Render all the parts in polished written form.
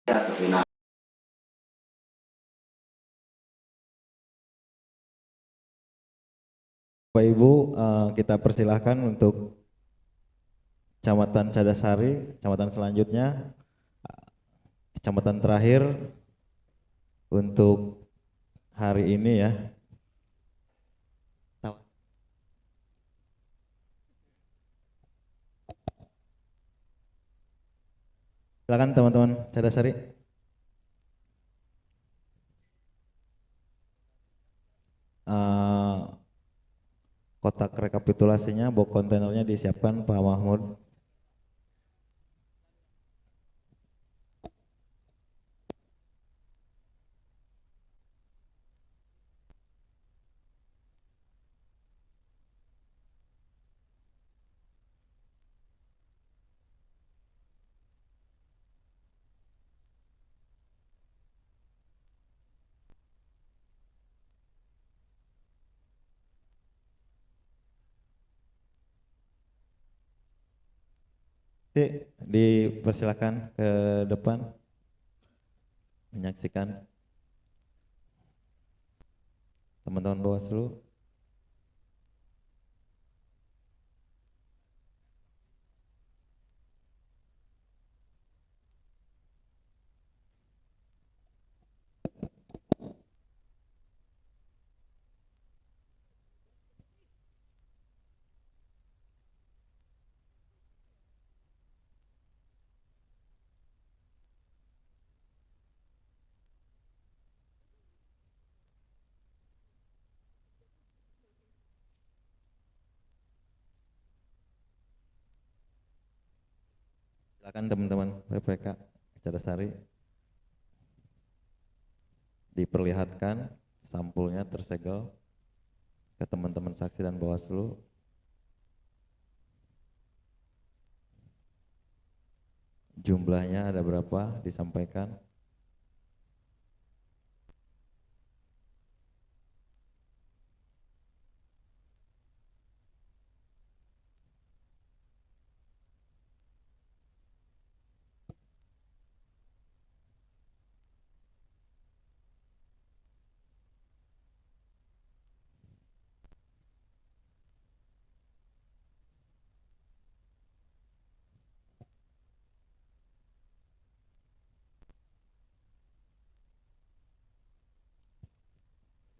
Nah, Bapak Ibu, kita persilahkan untuk Kecamatan Cadasari, kecamatan selanjutnya, kecamatan terakhir untuk hari ini ya. Silakan teman-teman Cadasari. Kotak rekapitulasinya, box kontainernya disiapkan Pak Mahmud. Dipersilakan ke depan menyaksikan teman-teman Bawaslu. Silakan teman-teman PPK Cadasari, diperlihatkan sampulnya tersegel ke teman-teman saksi dan Bawaslu. Jumlahnya ada berapa disampaikan.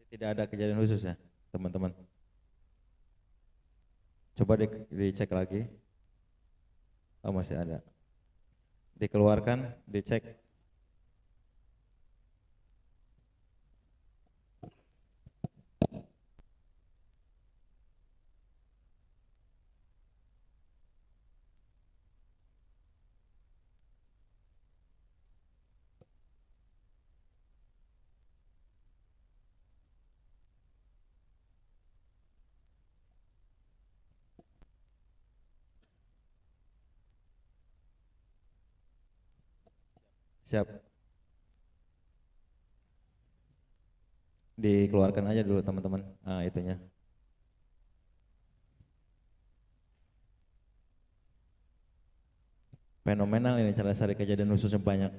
Tidak ada kejadian khusus ya teman-teman. Coba dicek lagi. Oh masih ada. Dikeluarkan, dicek. Siap. Dikeluarkan aja dulu teman-teman. Itunya. Fenomenal ini cara cari kejadian khusus yang banyak.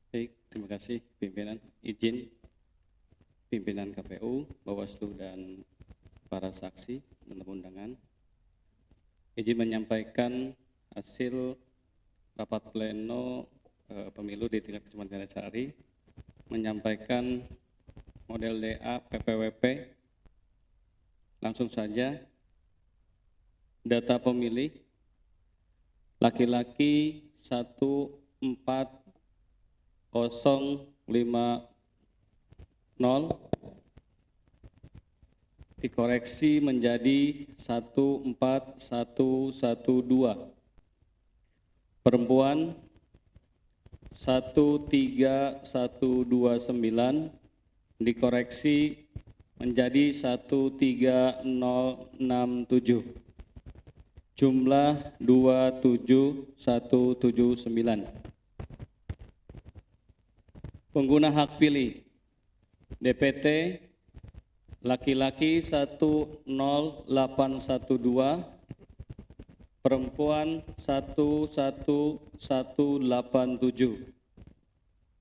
Baik, terima kasih pimpinan. Izin pimpinan KPU, Bawaslu dan para saksi dan tamu undangan. Izin menyampaikan hasil rapat pleno pemilu di tingkat Kecamatan Cadasari, menyampaikan model DA PPWP. Langsung saja, data pemilih laki-laki 14050, dikoreksi menjadi 14112. Perempuan 13129 dikoreksi menjadi 13067. Jumlah 27179. Pengguna hak pilih DPT laki-laki 10812, perempuan 11187.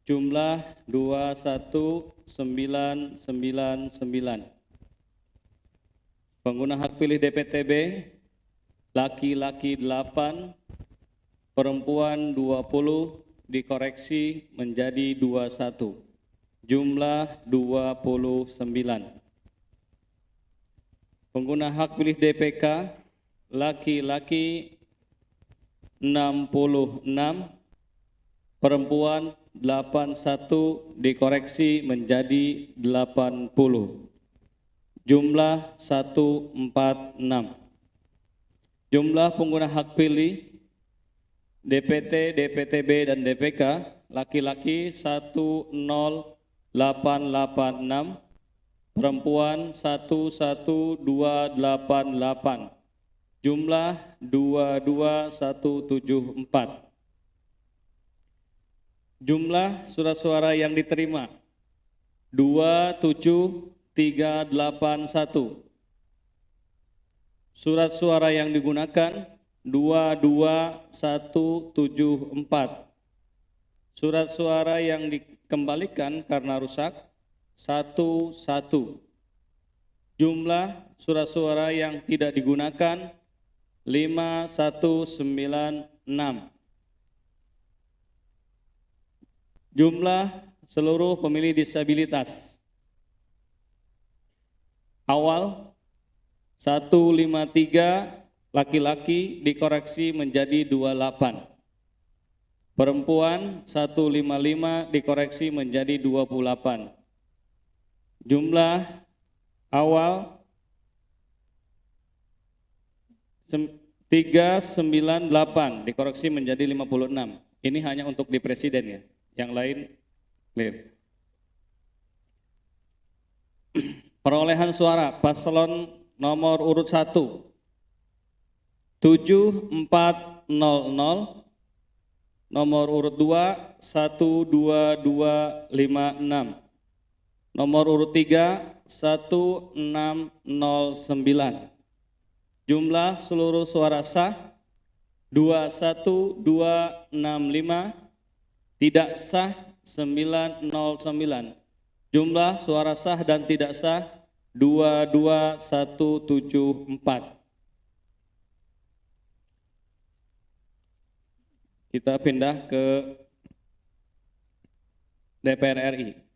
Jumlah 21999. Pengguna hak pilih DPTB laki-laki 8, perempuan 20 dikoreksi menjadi 21. Jumlah 29. Pengguna hak pilih DPK laki-laki 66, perempuan 81 dikoreksi menjadi 80. Jumlah 146. Jumlah pengguna hak pilih DPT, DPTB, dan DPK laki-laki 10886, perempuan 11288, jumlah 22174. Jumlah surat suara yang diterima 27381. Surat suara yang digunakan 22174. Surat suara yang dikembalikan karena rusak 11. Jumlah surat suara yang tidak digunakan 5196. Jumlah seluruh pemilih disabilitas awal 153, laki-laki dikoreksi menjadi 28. Perempuan 155 dikoreksi menjadi 28. Jumlah awal 398 dikoreksi menjadi 56. Ini hanya untuk di presiden ya. Yang lain clear. Perolehan suara paslon nomor urut 1 7400, nomor urut 2 12256, nomor urut 3 1609. Jumlah seluruh suara sah 21265, tidak sah 909. Jumlah suara sah dan tidak sah 22174. Kita pindah ke DPR RI.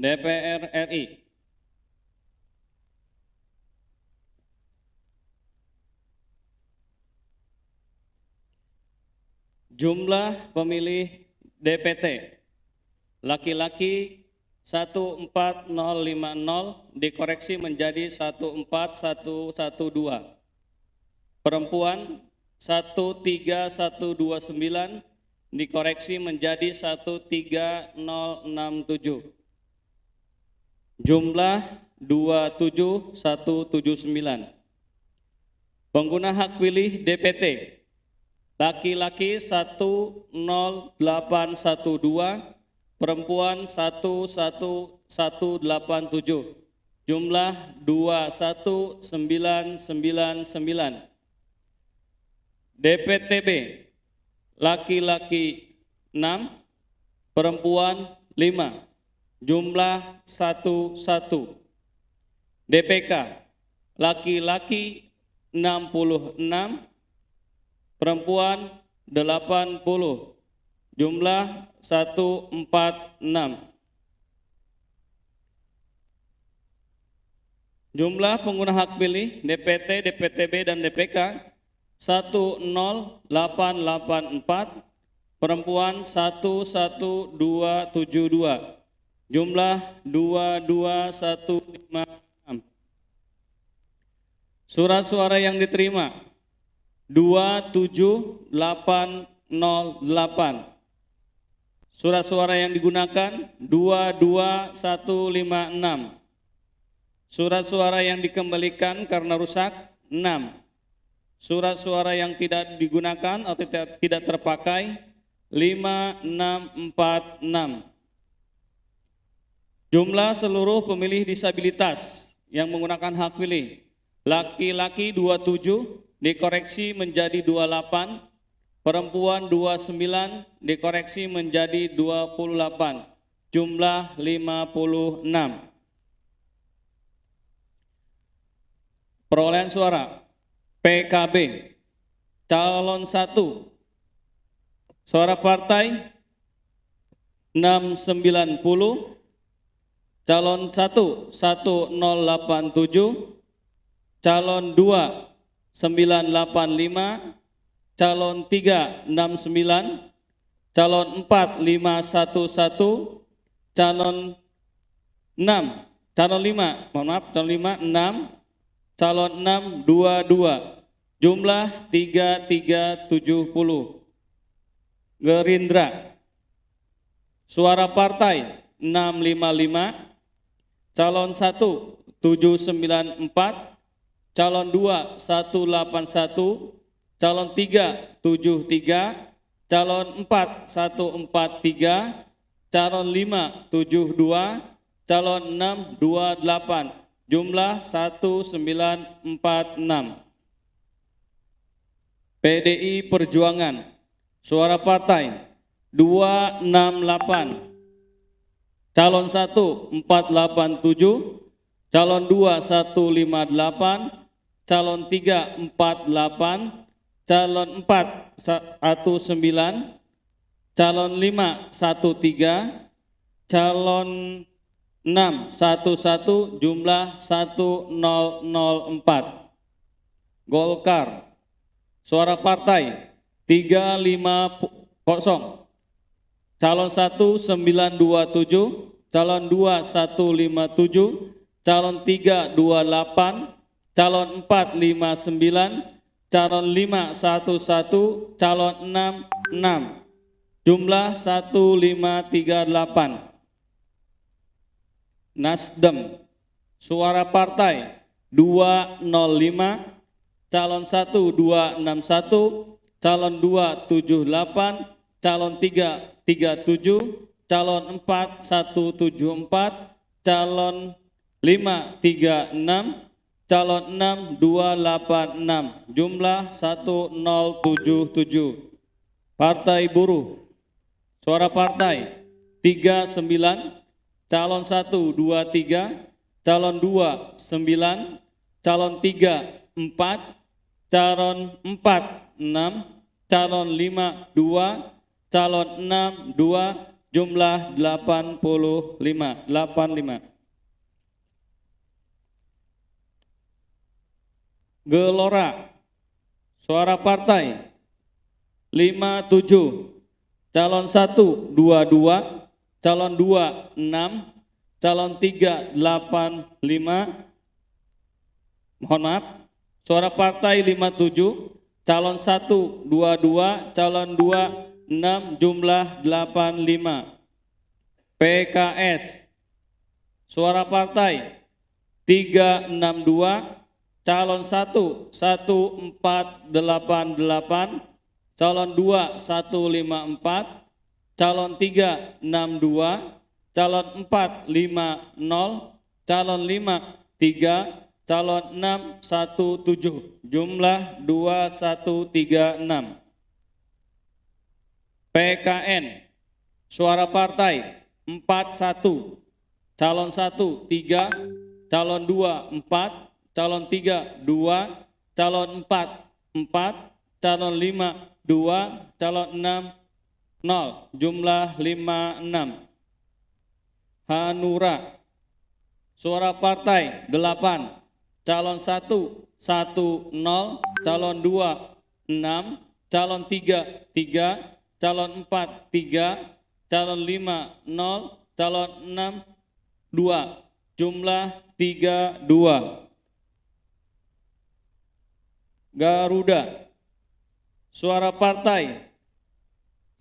DPR RI. Jumlah pemilih DPT laki-laki 14050 dikoreksi menjadi 14112. Perempuan 13129 dikoreksi menjadi 13067. Jumlah 27179. Pengguna hak pilih DPT laki-laki 10812, perempuan 11187. Jumlah 21999. DPTB laki-laki 6, perempuan 5. Jumlah 11. DPK laki-laki 66, perempuan 80, jumlah 146. Jumlah pengguna hak pilih DPT, DPTB, dan DPK 10884, perempuan 11272, jumlah 22156. Surat suara yang diterima 27808. Surat suara yang digunakan 22156. Surat suara yang dikembalikan karena rusak 6. Surat suara yang tidak digunakan atau tidak terpakai 5646. Jumlah seluruh pemilih disabilitas yang menggunakan hak pilih: laki-laki 27 dikoreksi menjadi 28, perempuan 29 dikoreksi menjadi 28, jumlah 56. Perolehan suara PKB calon 1 suara partai 690, calon 1 1087, calon 2 985, calon 3 69, calon 4 511, calon 6 calon 5 6, calon 6 22, jumlah 3370. Gerindra suara partai 655, calon 1 794, calon 2 181, calon 3 73, calon 4 143, calon 5 72, calon 6 28, jumlah 1946. PDI Perjuangan suara partai 268, calon 1 487, calon 2 158, calon 3 48, calon 4 19, calon 5 13, calon 6 11, jumlah 1004. Golkar suara partai 350, calon 1 927, calon 2 157, calon 3 28, calon 4 59, calon 5 11, calon 6 6, jumlah 1538. Nasdem suara partai 205, calon 1 261, calon 2 78, calon 3 37, calon 4 174, calon 5 36, calon 6 286, jumlah 1077. Partai Buruh suara partai 39, calon 1 23, calon 2 9, calon 3 4, calon 4 6, calon 5 2, calon 6 2, jumlah 85. Gelora suara partai 57, calon 1 22, calon 2 6, calon 3 85, mohon maaf, suara partai 57, calon 1 22, calon 2 6, jumlah 85. PKS suara partai 362, calon 1 1488, calon 2 154, calon 3 62, calon 4 50, calon 5 3, calon 6 17, jumlah 2136. PKN suara partai 41, calon 1 3, calon 2 4, calon 3 2, calon 4, 4, calon 5, 2, calon 6, 0, jumlah 56. Hanura, suara partai 8, calon 1, 1, 0, calon 2, 6, calon 3, 3, calon 4, 3, calon 5, 0, calon 6, 2, jumlah 32. Garuda, suara partai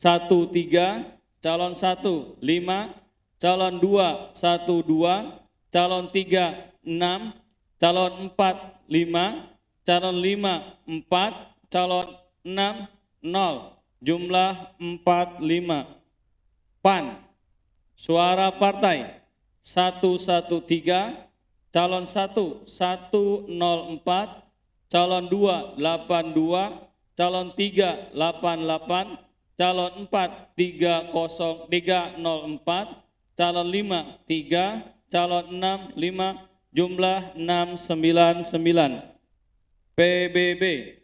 1, 3, calon 1, 5, calon 2, 1, 2, calon 3, 6, calon 4, 5, calon 5, 4, calon 6, 0, jumlah 45. PAN, suara partai 1, 1, 3, calon 1, 1, 0, 4, calon 2, 8, 2, calon 3, 8, 8, calon 4, 3, 0, 3, 0, 4, calon 5, 3, calon 6, 5, jumlah 699. PBB,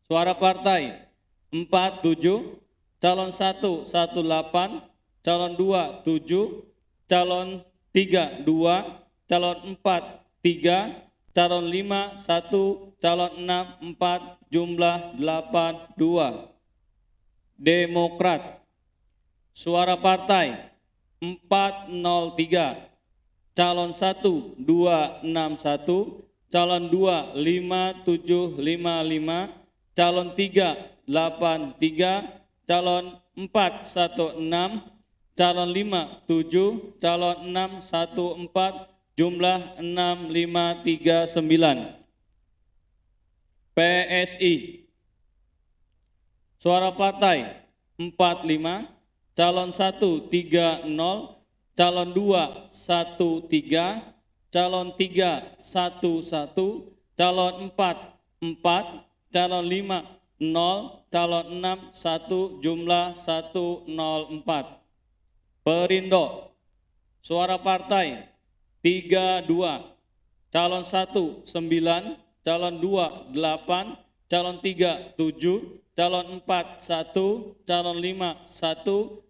suara partai 4, 7, calon 1, 1, 8, calon 2, 7, calon 3, 2, calon 4, 3, calon 5, 1, calon 6, 4, jumlah 82. Demokrat, suara partai 403, calon 1, 261, calon 2, 5755, calon 3, 83, calon 4, 16, calon 5, 7, calon 6, 14, jumlah 6539. PSI, suara partai 45, calon 1, 30, calon 2, 1, 3, calon 3, 1, 1, calon 4, 4, calon 5, 0, calon 6, 1, jumlah 104. Perindo, suara partai 32, calon 1, 9, calon 2, 8, calon 3, 7, calon 4, 1, calon 5, 1,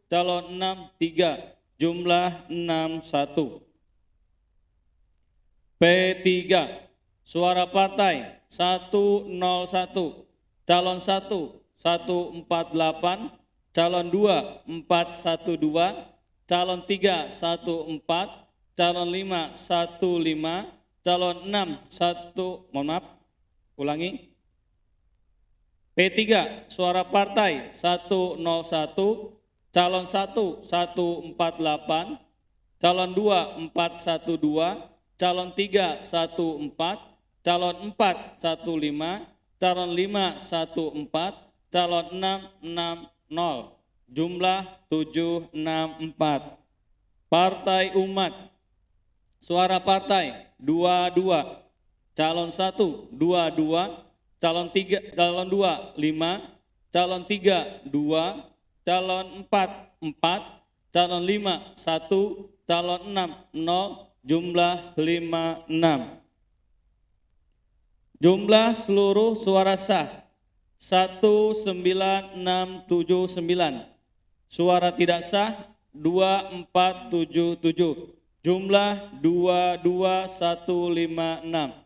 calon 6, 3, jumlah 61. P3, suara partai 101, calon 1, 148, calon 2, 412, calon 3, 14, calon 5, 15, calon 6, 1, mohon maaf, ulangi. P3, suara partai 101, calon 1, 148, calon 2, 412, calon 3, 14, calon 4, 15, calon 5, 14, calon 6, 60, jumlah 764. Partai Umat, suara partai 22, calon 1, 22, calon 3, calon 2, 5, calon 3, 2, calon 4, 4, calon 5, 1, calon 6, 0, jumlah 56. Jumlah seluruh suara sah 19679. Suara tidak sah 2477. Jumlah 22156.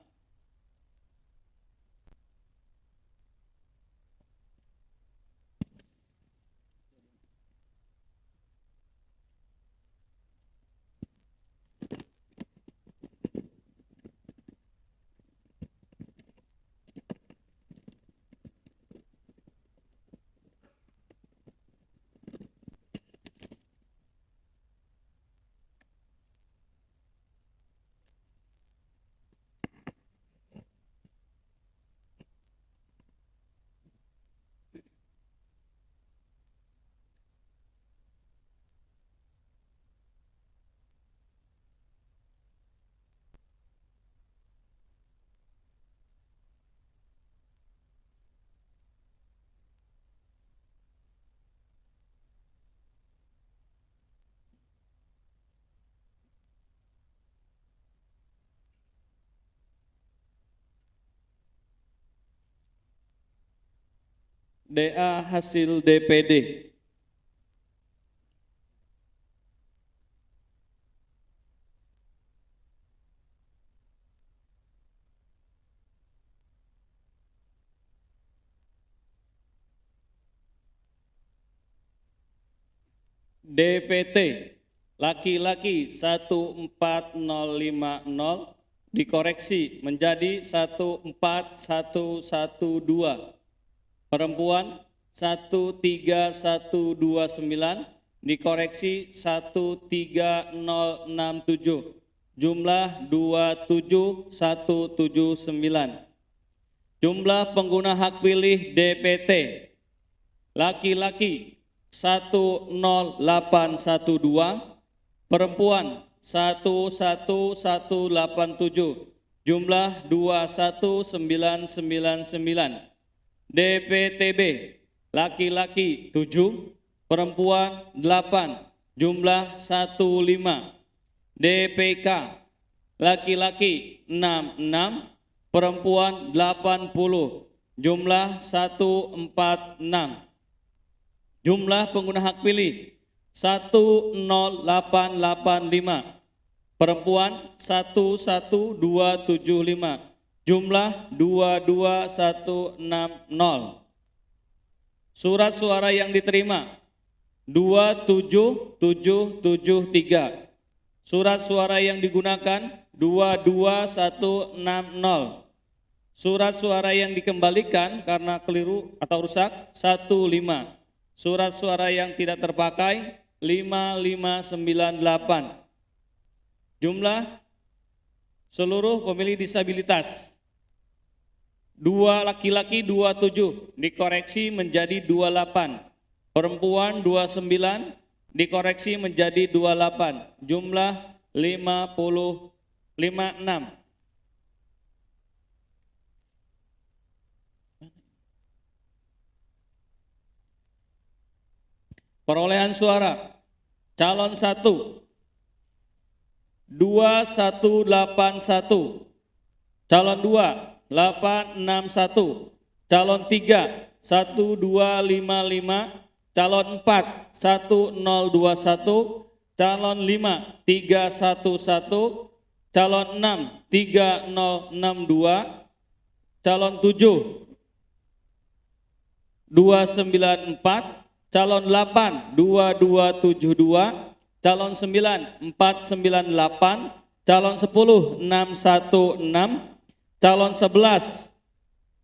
DA hasil DPD. DPT laki-laki 14050 dikoreksi menjadi 14112. Perempuan 13129 dikoreksi 13067. Jumlah 27179. Jumlah pengguna hak pilih DPT laki-laki 10812, perempuan 11187, jumlah 21999. DPTB laki-laki 7, perempuan 8, jumlah 15. DPK laki-laki 66, perempuan 80, jumlah 146. Jumlah pengguna hak pilih 10885, perempuan 11275, jumlah 22160. Surat suara yang diterima 27773. Surat suara yang digunakan 22160. Surat suara yang dikembalikan karena keliru atau rusak 15. Surat suara yang tidak terpakai 5598. Jumlah seluruh pemilih disabilitas 2 laki-laki 27 dikoreksi menjadi 28. Perempuan 29 dikoreksi menjadi 28. Jumlah 56. Perolehan suara calon 1 2181, calon 2 861, calon 3 1255, calon 4 1021, calon 5 311, calon 6 3062, calon 7 294, calon 8 2272, calon 9 498, calon 10 616, calon 11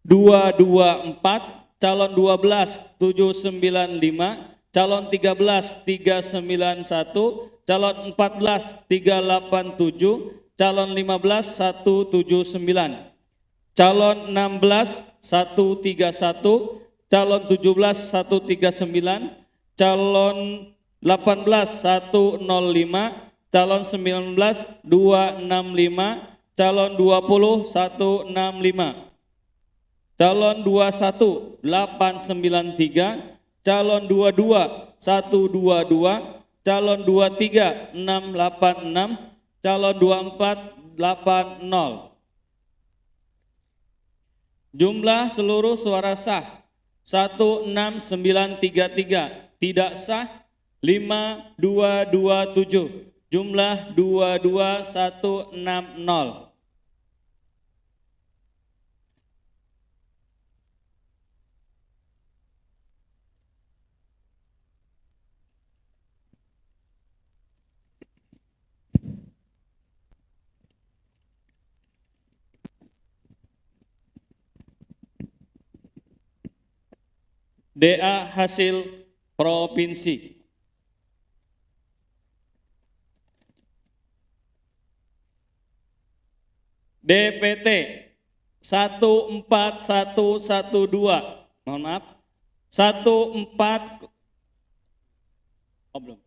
224, calon 12 795, calon 13 391, calon 14 387, calon 15 179, calon 16 131, calon 17 139, calon 18 105, calon 19 265, calon 20 165, calon 21 893, calon 22 122, calon 23 686, calon 24 80. Jumlah seluruh suara sah 16933, tidak sah 5227, jumlah 22160. DA hasil provinsi. DPT 14112, mohon maaf, 14, oh belum.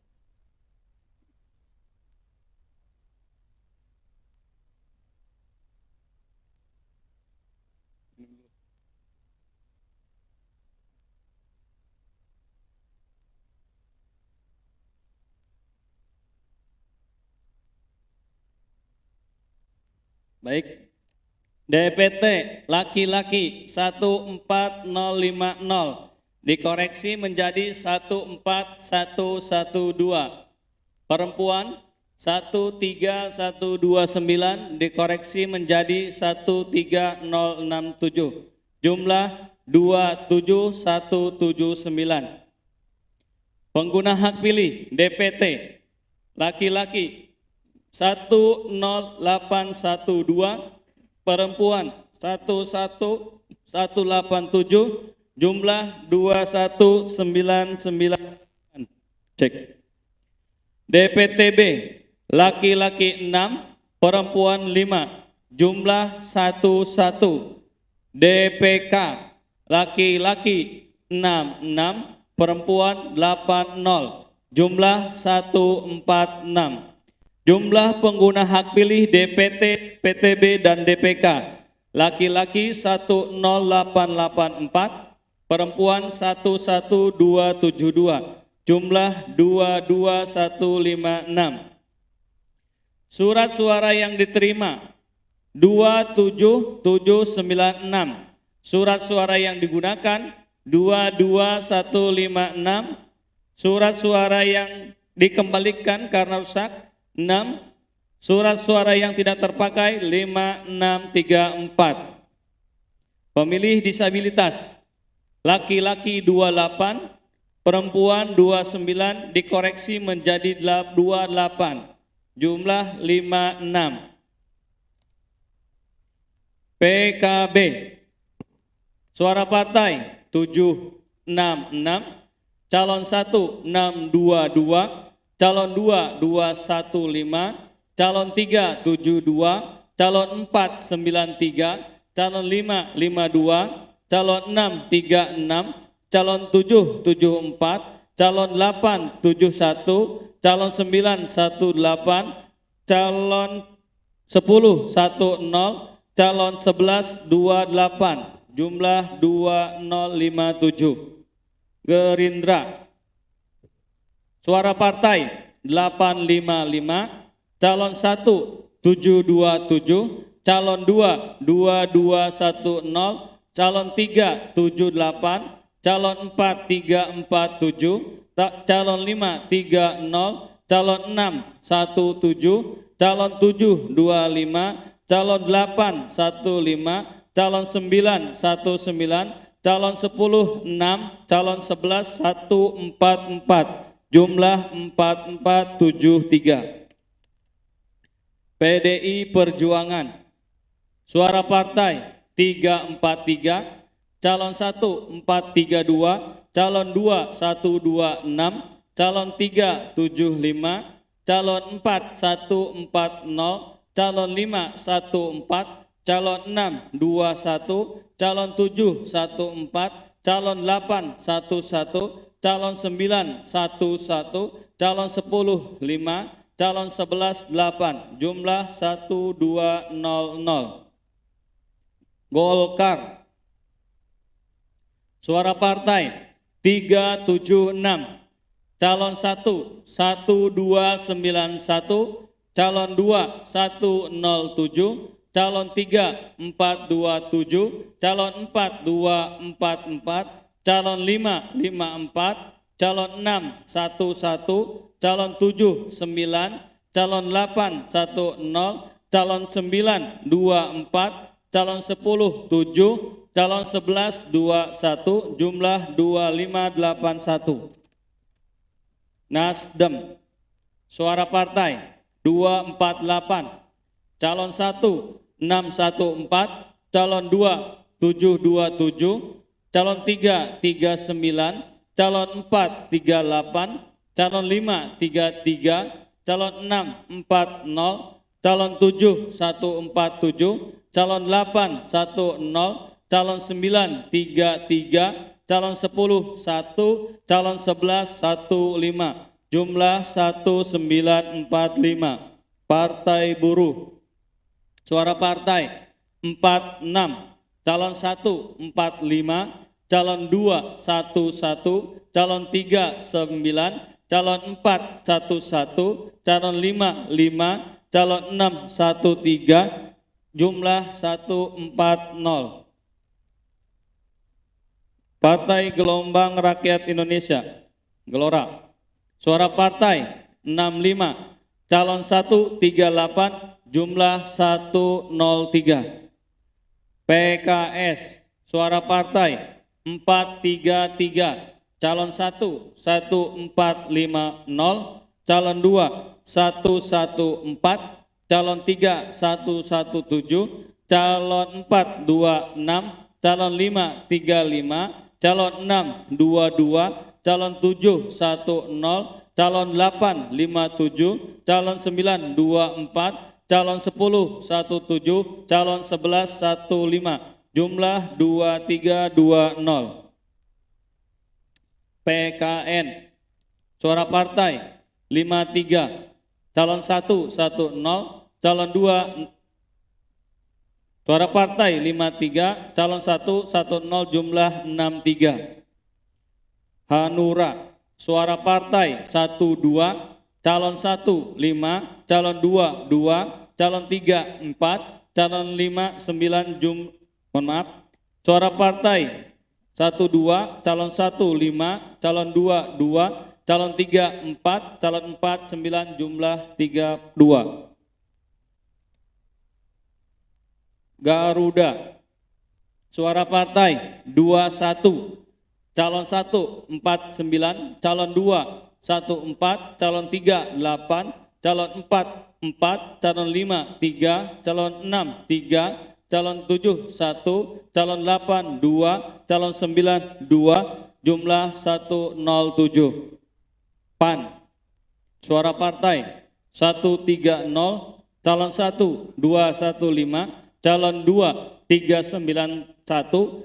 Baik, DPT laki-laki 14050, dikoreksi menjadi 14112. Perempuan 13129 dikoreksi menjadi 13067. Jumlah 27179. Pengguna hak pilih DPT laki-laki 10812, perempuan 11187, jumlah 21999. Cek. DPTB laki-laki 6, perempuan 5, jumlah 11. DPK laki-laki 66, perempuan 80, jumlah 146. Jumlah pengguna hak pilih DPT, PTB dan DPK laki-laki 10884, perempuan 11272, jumlah 22156. Surat suara yang diterima 27796. Surat suara yang digunakan 22156. Surat suara yang dikembalikan karena rusak 6. Surat suara yang tidak terpakai 5634. Pemilih disabilitas laki-laki 28, perempuan 29 dikoreksi menjadi 28, jumlah 56. PKB suara partai 766, calon 1 622, calon 2 215, calon 3 72, calon 4 93, calon 5 52, calon 6 36, calon 7 74, calon 8 71, calon 9 18, calon 10 10, calon 11 28, jumlah 2057. Gerindra suara partai 855, calon 1 727, calon 2 2210, calon 3 78, calon 4 347, calon 5 30, calon 6 17, calon 7 25, calon 8 15, calon 9 19, calon 10 6, calon 11 144, jumlah 4473. PDI Perjuangan suara partai 343, calon 1 432, calon 2 126, calon 3 75, calon 4 140, calon 5 14, calon 6 21, calon 7 14, calon 8 11, calon 9 11, calon 10 5, calon 11 8, jumlah 1200. Golkar suara partai 376, calon 1 1291, calon 2 107, calon 3 427, calon 4 244, calon 5 54, calon 6 11, calon 7 9, calon 8 10, calon 9 24, calon 10 7, calon 11 21, jumlah 2581. Nasdem suara partai 248, calon 1 614, calon 2 727, calon 3 39, calon 4 38, calon 5 33, calon 6 40, calon 7 147, calon 8 10, calon 9 33, calon 10 1, calon 11 15, jumlah 1945. Partai Buruh suara partai 46, calon 1 45, calon 2 11, calon 3 9, calon 4 11, calon 5 5, calon 6 13, jumlah 140. Partai Gelombang Rakyat Indonesia, Gelora. Suara partai 65, calon 138, jumlah 103. PKS, suara partai 433, calon 1 1450, calon 2 114, calon 3 117, calon 4 26, calon 5 35, calon 6 22, calon 7 10, calon 8 57, calon 9 24, calon 10 17, calon 11 15, jumlah 2320. PKN, suara partai 53, calon 1 10, calon 2, suara partai 53, calon 1 10, jumlah 63. Hanura, suara partai 12, calon 1 5, calon 2 2, calon 3 4, calon 5 9, suara partai 12, calon 1 5, calon 2 2, calon 3 4, calon 4 9, jumlah 32. Garuda, suara partai 21, calon 1 49, calon 2 14, calon 3 8, calon 4 4, calon 5 3, calon 6 3, calon 7 1, calon 8 2, calon 9 2, jumlah 107. PAN, suara partai 130, calon 1 215, calon 2 391,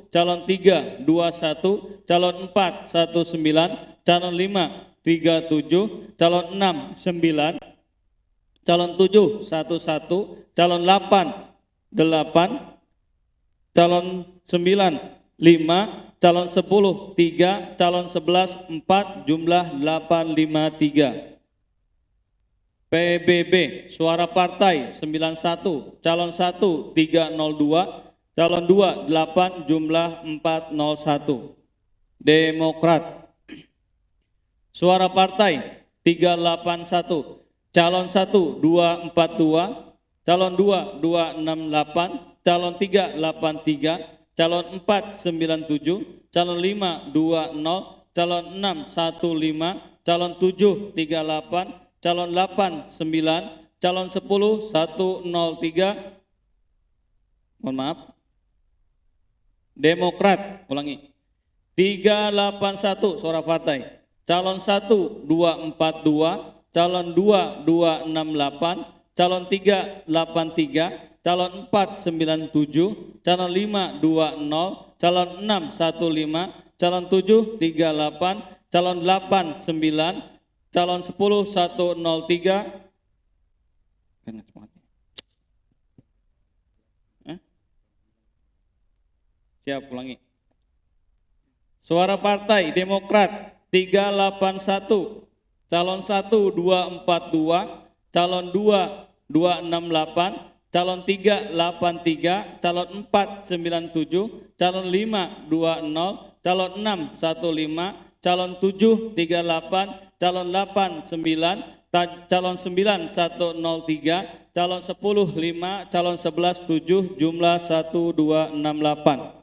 calon 3 21, calon 4 19, calon 5 37, calon 6 9, calon 7 11, calon 8 8, calon 9 5, calon 10 3, calon 11 4, jumlah 853. PBB, suara partai 91, calon 1 302, calon 2 8, jumlah 401. Demokrat, suara partai 381, calon 1 242, calon 2 268, calon 3 83, calon 4 97, calon 5 20, calon 6 15, calon 7 38, calon 8 9, calon 10 103. Mohon maaf. Demokrat, ulangi. 381 suara partai. Calon 1 242, calon 2 268, calon 3 83, calon 4 97, calon 5 20, calon 6 15, calon 7 38, calon 8 9, calon 10 103. Siap, ulangi. Suara partai Demokrat 381, calon 1 242, calon 2 268, calon 3 83, calon 4 97, calon 5 20, calon 6 15, calon 7 38, calon 8 9, calon 9 103, calon 10 5, calon 11 7, jumlah 1268.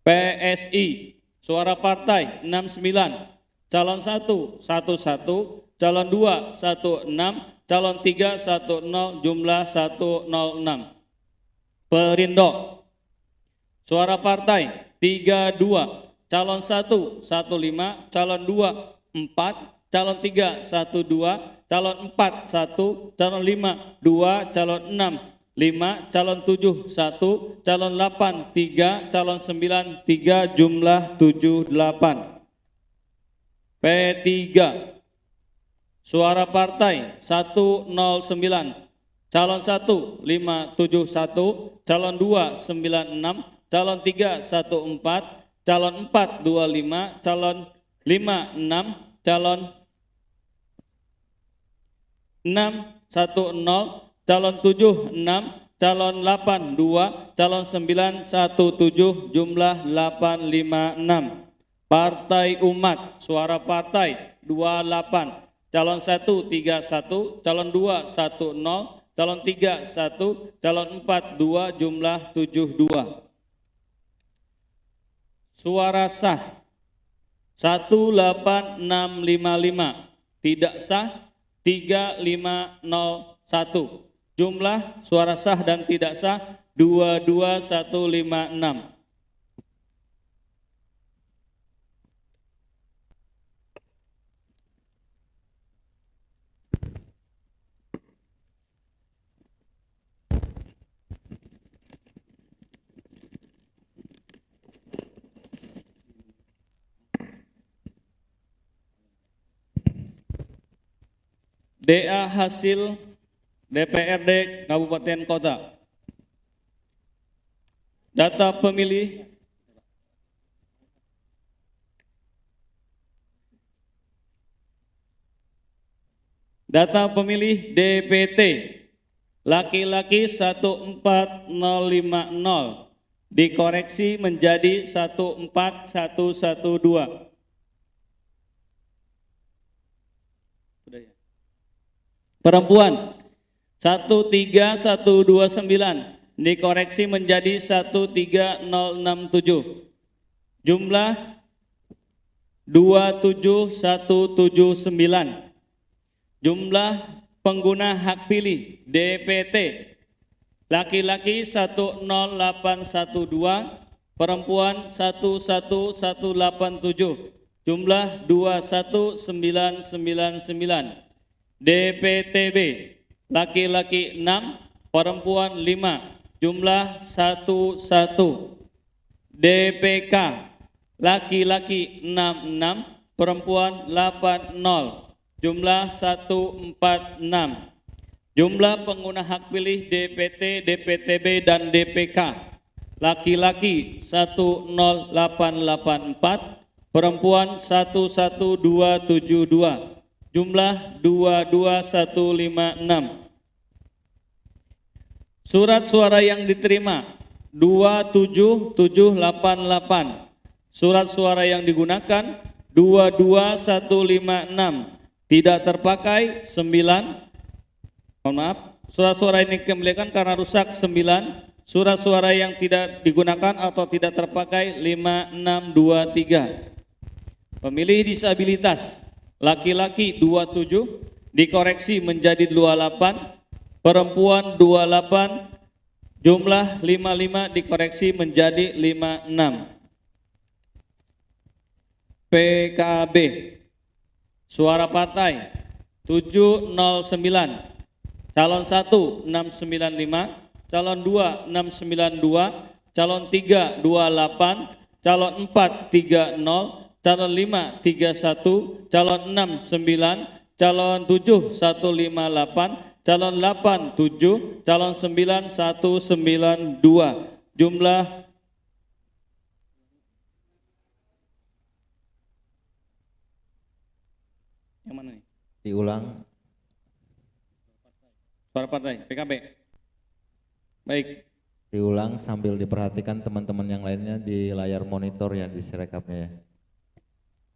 PSI, suara partai 69, calon 1 11, calon 2 16, calon 3 10, jumlah 106. Perindo, suara partai 32, calon 1 15, calon 2 4, calon 3 12, calon 4 1, calon 5 2, calon 6 5, calon 7 1, calon 8 3, calon 9 3, jumlah 78. P3, suara partai 109, calon 1 571, calon 2 96, calon 3 14, calon 4 25, calon 5 6, calon 6 10, calon 7 6, calon 8 2, calon 9 17, jumlah 856. Partai Umat, suara partai 28, calon 1 31, calon 2 10, calon 3 1, calon 4 2, jumlah 72. Suara sah 18655, tidak sah 3501. Jumlah suara sah dan tidak sah 22156. DA hasil DPRD Kabupaten Kota. Data pemilih DPT laki-laki 14050 dikoreksi menjadi 14112. Perempuan 13129 dikoreksi menjadi 13067. Jumlah 27179. Jumlah pengguna hak pilih DPT laki-laki 10812, perempuan 11187. Jumlah 21999. DPTB laki-laki 6, perempuan 5, jumlah 11. DPK laki-laki 66, perempuan 80, jumlah 146. Jumlah pengguna hak pilih DPT, DPTB dan DPK laki-laki 10884, perempuan 11272. Jumlah 22156. Surat suara yang diterima 27788. Surat suara yang digunakan 22156. Tidak terpakai 9. Mohon maaf, surat suara ini dikembalikan karena rusak 9. Surat suara yang tidak digunakan atau tidak terpakai 5623. Pemilih disabilitas laki-laki 27 dikoreksi menjadi 28, perempuan 28, jumlah 55 dikoreksi menjadi 56. PKB suara partai 709, calon 1 695, calon 2 692, calon 3 28, calon 4 30, calon 5 31, calon 6 9, calon 7 158, calon 8 7, calon 9 192. Jumlah yang mana nih? Diulang. Suara partai PKB. Baik. Diulang sambil diperhatikan teman-teman yang lainnya di layar monitor ya, di sirekapnya ya.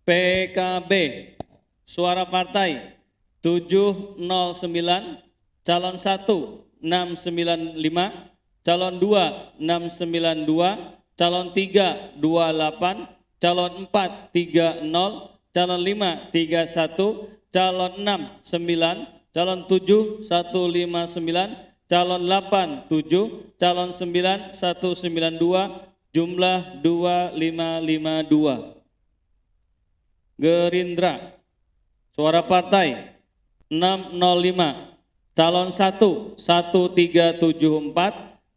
PKB suara partai 709, calon 1 695, calon 2 692, calon 3 28, calon 4 30, calon 5 31, calon 6 9, calon 7 159, calon 8 7, calon 9 192, jumlah 2552. Gerindra suara partai 605, calon 1 1374,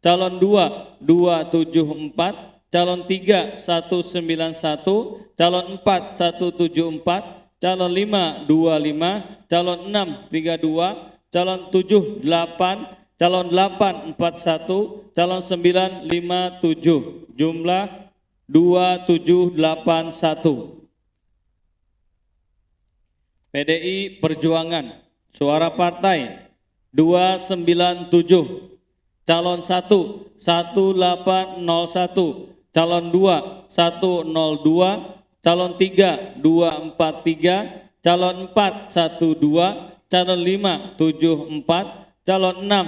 calon 2 274, calon 3 191, calon 4 174, calon 5 25, calon 6 32, calon 7 8, calon 8 41, calon 9 57, jumlah 2781. PDI Perjuangan suara partai 297, calon 1 1801, calon 2 102, calon 3 243, calon 4 12, calon 5 74, calon 6 6,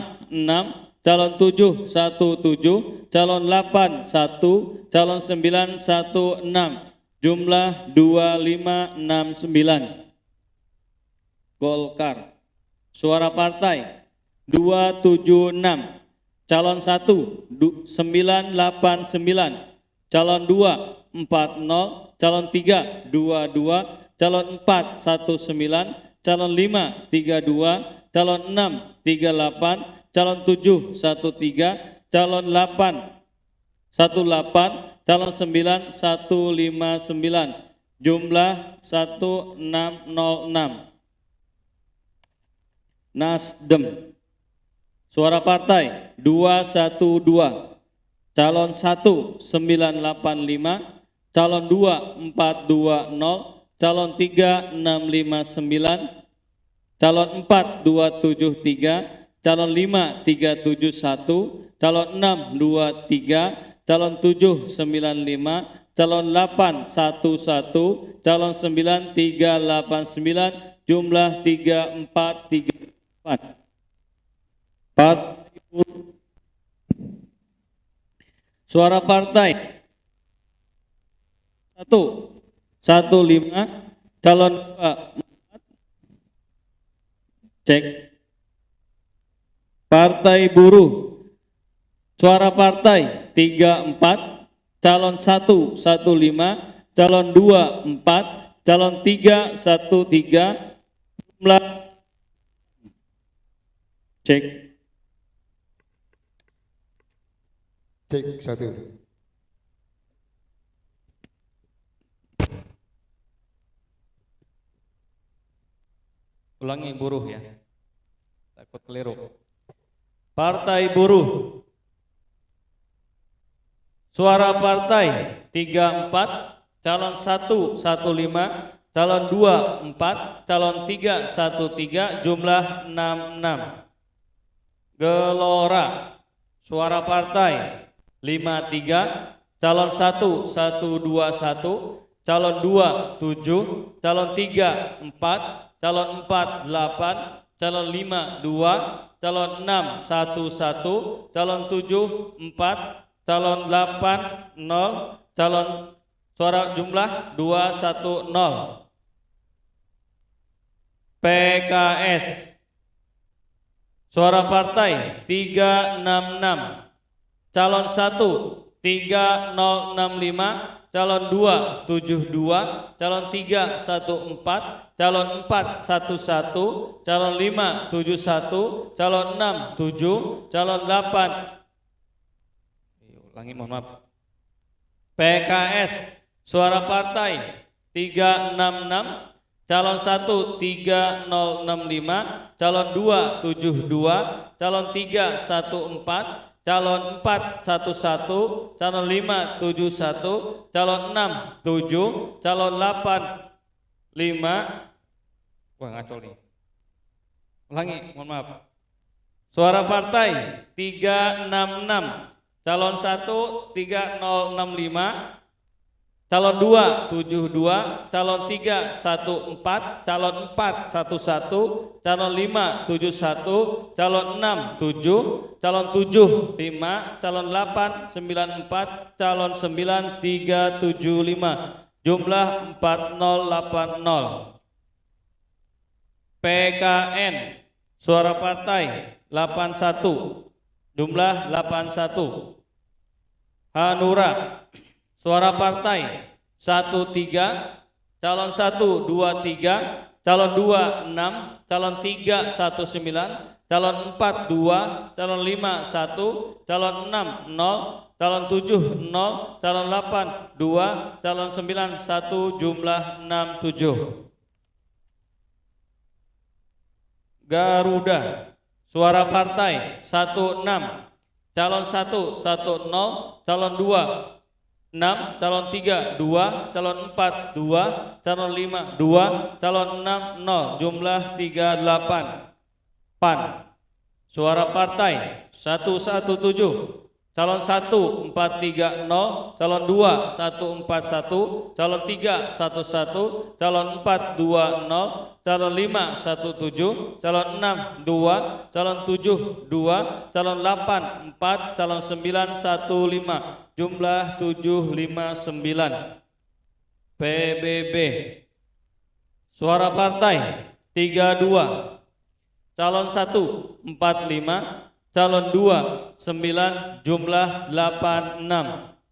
calon 7 17, calon 8 1, calon 9 16, jumlah 2569. Golkar. Suara partai 276, calon 1 989, calon 2 40, calon 3 22, calon 4 19, calon 5 32, calon 6 38, calon 7 13, calon 8 18, calon 9 159, jumlah 1606. Nasdem. Suara partai 212, calon 1 985, calon 2 420, calon 3 659, calon 4 273, calon 5 371, calon 6 23, calon 7 95, calon 8 11, calon 9 389, jumlah 3434. Partai Buruh. Suara partai 1 15, calon 2 4. Cek. Partai Buruh. Suara partai 34, calon 1 15, calon 2 4, calon 3 13, jumlah. Cek. Cek 1. Ulangi buruh ya, takut keliru. Partai Buruh. Suara partai 34, calon 1 15, calon 2 4, calon 3 13, jumlah 66. Gelora. Suara partai 53, calon 1 121, calon 2 7, calon 3 4, calon 4 8, calon 5 2, calon 6 11, calon 7 4, calon 8 0, calon suara jumlah 210. PKS. Suara partai 366, calon 1 3065, calon 2 72, calon 3 14, calon 4 11, calon 5 71, calon 6 7, calon 8. Ulangi, mohon maaf. PKS. Suara partai 366, calon 1 3065, calon 2 72, calon 3 14, calon 4 11, calon 5 71, calon 6 7, calon 8 5. Wah, ngaco nih. Ulangi, mohon maaf. Suara partai 366, calon 1 3065, calon 2 72, calon 3 14, calon 4 11, calon 5 71, calon 6 7, calon 7 5, calon 8 94, calon 9 375, jumlah 4080. PKN. Suara partai 81, jumlah 81. Hanura. Suara partai 13, calon 1 23, calon 2 6, calon 3 19, calon 4 2, calon 5 1, calon 6 0, calon 7 0, calon 8 2, calon 9 1, jumlah 67. Garuda. Suara partai 16, calon 1 10, calon 2 6, calon 3 2, calon 4 2, calon 5 2, calon 6 0, jumlah 38. PAN. Suara partai 117, calon 1 430, calon 2 141, calon 3 11, calon 4 20, calon 5 17, calon 6 2, calon 7 2, calon 8 4, calon 9 15, jumlah 759. PBB. Suara partai 32, calon 1 45, calon 2 9, jumlah 86.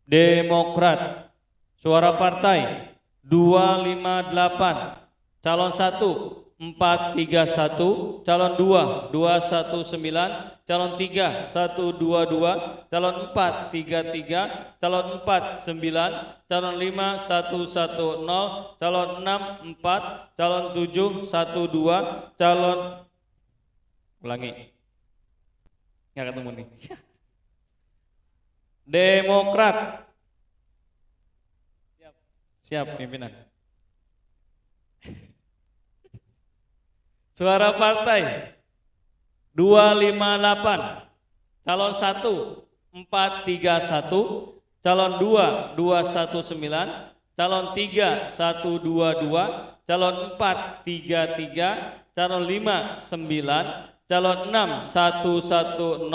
Demokrat. Suara partai 258, calon 1 431, calon 2 219, calon 3 122, calon 4 33, calon 4 9, calon 5 110, calon 6 4, calon 7 12, calon ulangi. Nggak ketemu nih. Demokrat. Siap pimpinan. Suara partai 258, calon 1 431, calon 2 219, calon 3 122, calon 4 33, calon 5 9, calon 6 110,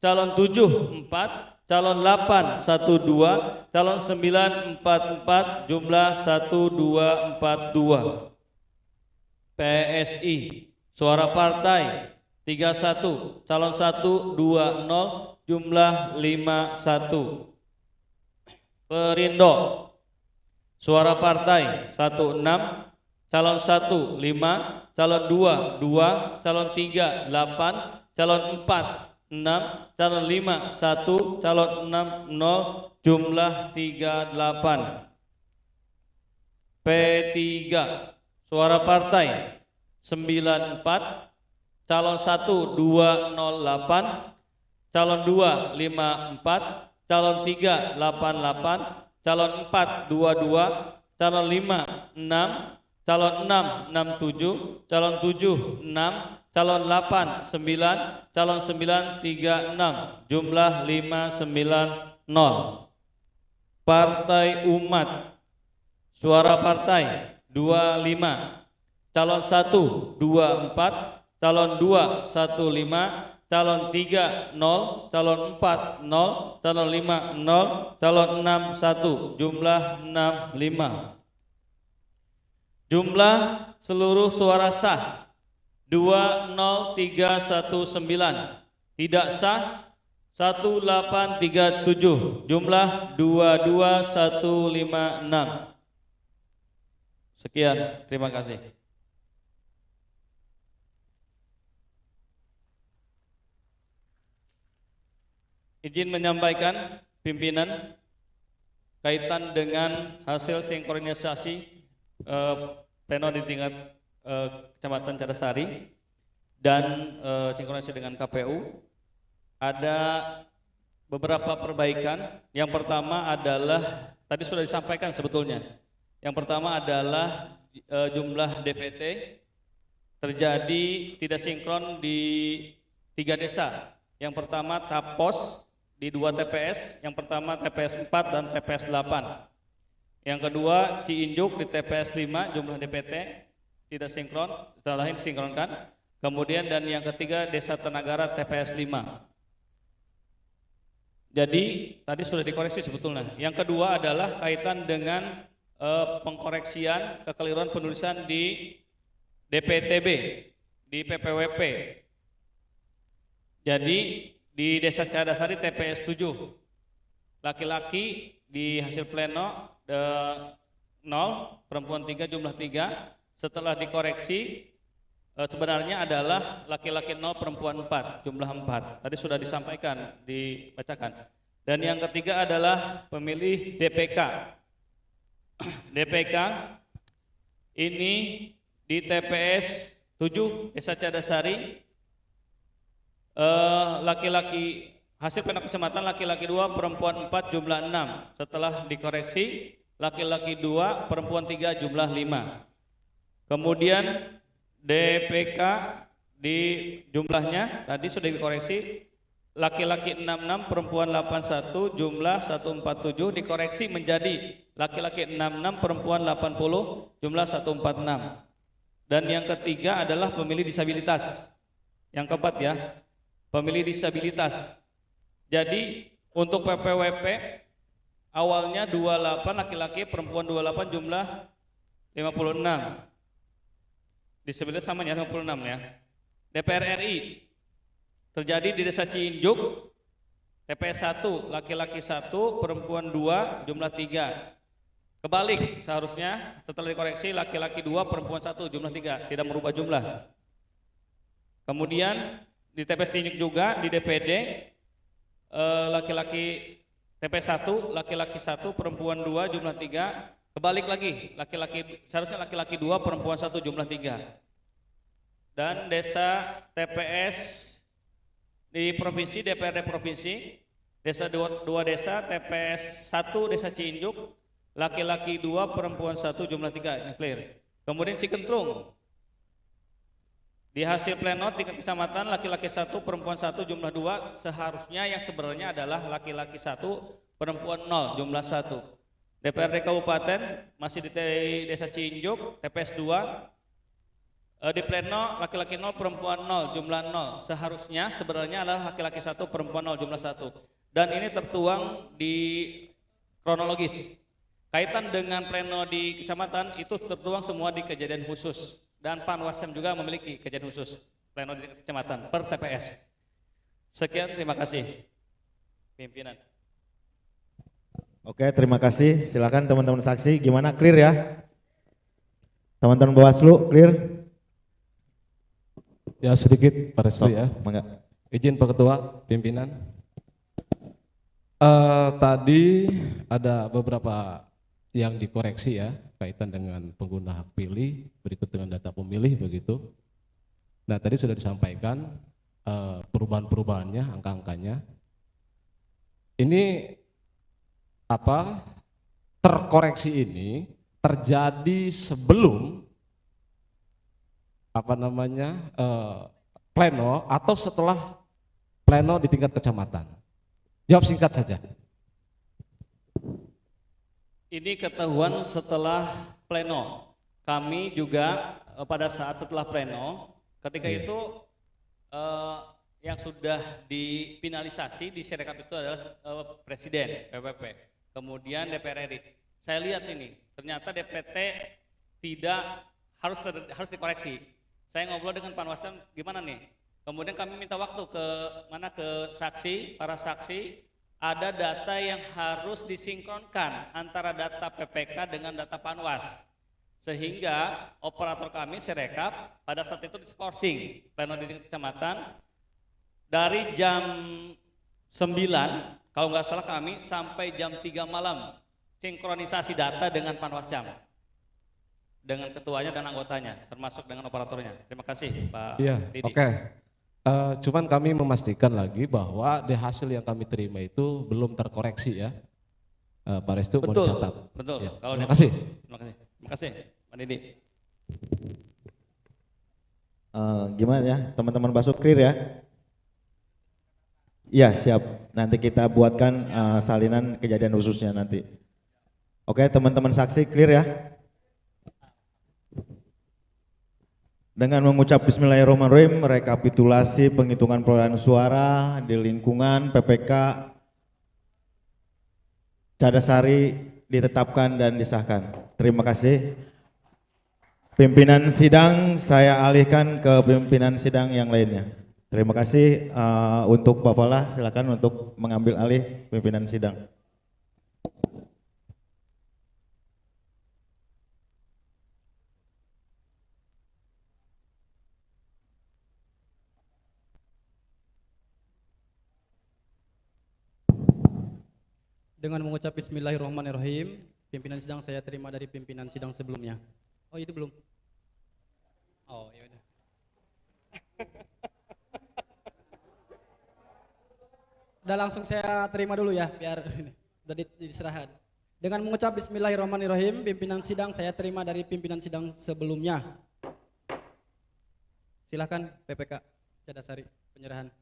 calon 7 4, calon 8 12, calon 9 44, jumlah 1242. PSI. Suara partai 31, calon 1 20, jumlah 51. Perindo. Suara partai 16, calon 1 5, calon 2 2, calon 3 8, calon 4 6, calon 5 1, calon 6 0, jumlah 38. P3. Suara partai 94, calon 1 208, calon 2 54, calon 3 88, calon 4 22, calon 5 6, calon 6 67, calon 7 6, calon 8 9, calon 9 36, jumlah 590. Partai Umat. Suara partai 25, calon 1 24, calon 2 15, calon 3 0, calon 4 0, calon 5 0, calon 6 1, jumlah 65. Jumlah seluruh suara sah 20319, tidak sah 1837, jumlah 22156. Sekian, terima kasih. Izin menyampaikan pimpinan kaitan dengan hasil sinkronisasi pleno di tingkat Kecamatan Cadasari dan sinkronisasi dengan KPU. Ada beberapa perbaikan. Yang pertama adalah tadi sudah disampaikan sebetulnya. Yang pertama adalah jumlah DPT terjadi tidak sinkron di 3 desa. Yang pertama Tapos di 2 TPS, yang pertama TPS 4 dan TPS 8. Yang kedua Ciinjuk di TPS 5 jumlah DPT tidak sinkron, setelah ini disinkronkan. Kemudian dan yang ketiga Desa Tenagara TPS 5. Jadi tadi sudah dikoreksi sebetulnya. Yang kedua adalah kaitan dengan pengkoreksian kekeliruan penulisan di DPTB, di PPWP. Jadi di Desa Cadasari TPS 7, laki-laki di hasil pleno 0, perempuan 3, jumlah 3. Setelah dikoreksi sebenarnya adalah laki-laki 0, perempuan 4, jumlah 4. Tadi sudah disampaikan, dibacakan. Dan yang ketiga adalah pemilih DPK. DPK ini di TPS 7 Desa Cadasari, laki-laki hasil pleno kecamatan laki-laki 2, perempuan 4, jumlah 6. Setelah dikoreksi laki-laki 2, perempuan 3, jumlah 5. Kemudian DPK Di jumlahnya tadi sudah dikoreksi, laki-laki 66, perempuan 81, jumlah 147 dikoreksi menjadi laki-laki 66, perempuan 80, jumlah 146. Dan yang ketiga adalah pemilih disabilitas. Yang keempat ya, pemilih disabilitas. Jadi untuk PPWP awalnya 28 laki-laki, perempuan 28, jumlah 56. Disabilitas sama ya 56 ya. DPR RI terjadi di Desa Ciinjuk, TPS 1, laki-laki 1, perempuan 2, jumlah 3. Kebalik seharusnya setelah dikoreksi laki-laki 2, perempuan 1, jumlah 3, tidak merubah jumlah. Kemudian di TPS Ciinjuk juga di DPD laki-laki TPS 1, laki-laki 1, perempuan 2, jumlah 3. Kebalik lagi, seharusnya laki-laki 2, perempuan 1, jumlah 3. Dan desa TPS di provinsi, DPRD provinsi, desa 2 desa, TPS 1 Desa Ciinjuk, laki-laki 2, perempuan 1, jumlah 3, ini clear. Kemudian Cikentrung, di hasil pleno tingkat kecamatan laki-laki 1, perempuan 1, jumlah 2, seharusnya yang sebenarnya adalah laki-laki 1, perempuan 0, jumlah 1. DPRD Kabupaten masih di Desa Ciinjuk, TPS 2, di pleno laki-laki 0, perempuan 0, jumlah 0. Seharusnya sebenarnya adalah laki-laki 1, perempuan 0, jumlah 1. Dan ini tertuang di kronologis. Kaitan dengan pleno di kecamatan itu tertuang semua di kejadian khusus. Dan Panwascam juga memiliki kejadian khusus pleno di kecamatan per TPS. Sekian, terima kasih pimpinan. Oke, terima kasih. Silakan teman-teman saksi, gimana, clear ya? Teman-teman Bawaslu clear? Ya sedikit Pak Restu ya. Mangga. Izin Pak Ketua, pimpinan. Tadi ada beberapa yang dikoreksi ya kaitan dengan pengguna hak pilih berikut dengan data pemilih begitu. Nah tadi sudah disampaikan perubahan-perubahannya, angka-angkanya. Ini terkoreksi ini terjadi sebelum pleno atau setelah pleno di tingkat kecamatan? Jawab singkat saja. Ini ketahuan setelah pleno. Kami juga pada saat setelah pleno, ketika itu yang sudah dipinalisasi di Sirekap itu adalah Presiden PPP, kemudian DPR RI. Saya lihat ini, ternyata DPT tidak harus dikoreksi. Saya ngobrol dengan Panwascam, gimana nih? Kemudian kami minta waktu ke saksi, para saksi, ada data yang harus disinkronkan antara data PPK dengan data Panwas. Sehingga operator kami Sirekap pada saat itu diskorsing pleno di kecamatan dari jam 9 kalau nggak salah kami sampai jam 3 malam sinkronisasi data dengan Panwascam, dengan ketuanya dan anggotanya, termasuk dengan operatornya. Terima kasih Pak Didi. Oke. Cuman kami memastikan lagi bahwa di hasil yang kami terima itu belum terkoreksi ya. Pak Restu mau dicatat. Betul. Ya. Kalau terima kasih. Terima kasih Pak Didi. Gimana ya teman-teman Bawaslu clear ya? Iya siap. Nanti kita buatkan salinan kejadian khususnya nanti. Oke teman-teman saksi clear ya? Dengan mengucap Bismillahirrahmanirrahim, rekapitulasi penghitungan perolehan suara di lingkungan PPK Cadasari ditetapkan dan disahkan. Terima kasih. Pimpinan sidang saya alihkan ke pimpinan sidang yang lainnya. Terima kasih untuk Pak Fala, silakan untuk mengambil alih pimpinan sidang. Dengan mengucap Bismillahirrahmanirrahim, pimpinan sidang saya terima dari pimpinan sidang sebelumnya. Oh itu belum? Oh ya udah. Udah langsung saya terima dulu ya, biar udah diserahkan. Dengan mengucap Bismillahirrahmanirrahim, pimpinan sidang saya terima dari pimpinan sidang sebelumnya. Silakan PPK Cadasari penyerahan.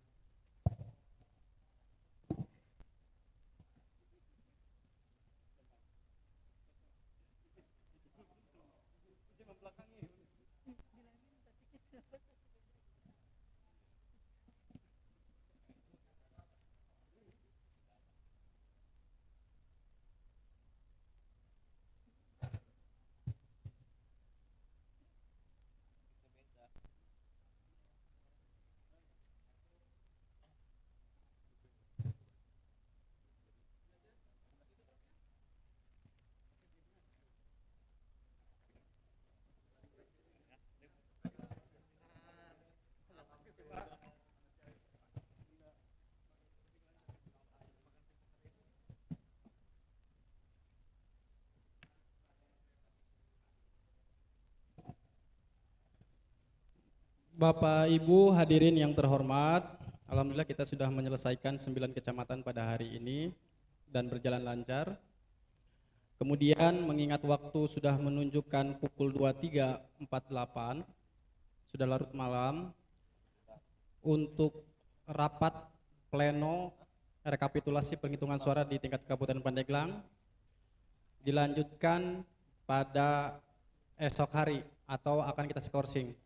Bapak Ibu hadirin yang terhormat, alhamdulillah kita sudah menyelesaikan 9 kecamatan pada hari ini dan berjalan lancar. Kemudian mengingat waktu sudah menunjukkan pukul 23.48, sudah larut malam, untuk rapat pleno rekapitulasi penghitungan suara di tingkat Kabupaten Pandeglang dilanjutkan pada esok hari atau akan kita skorsing.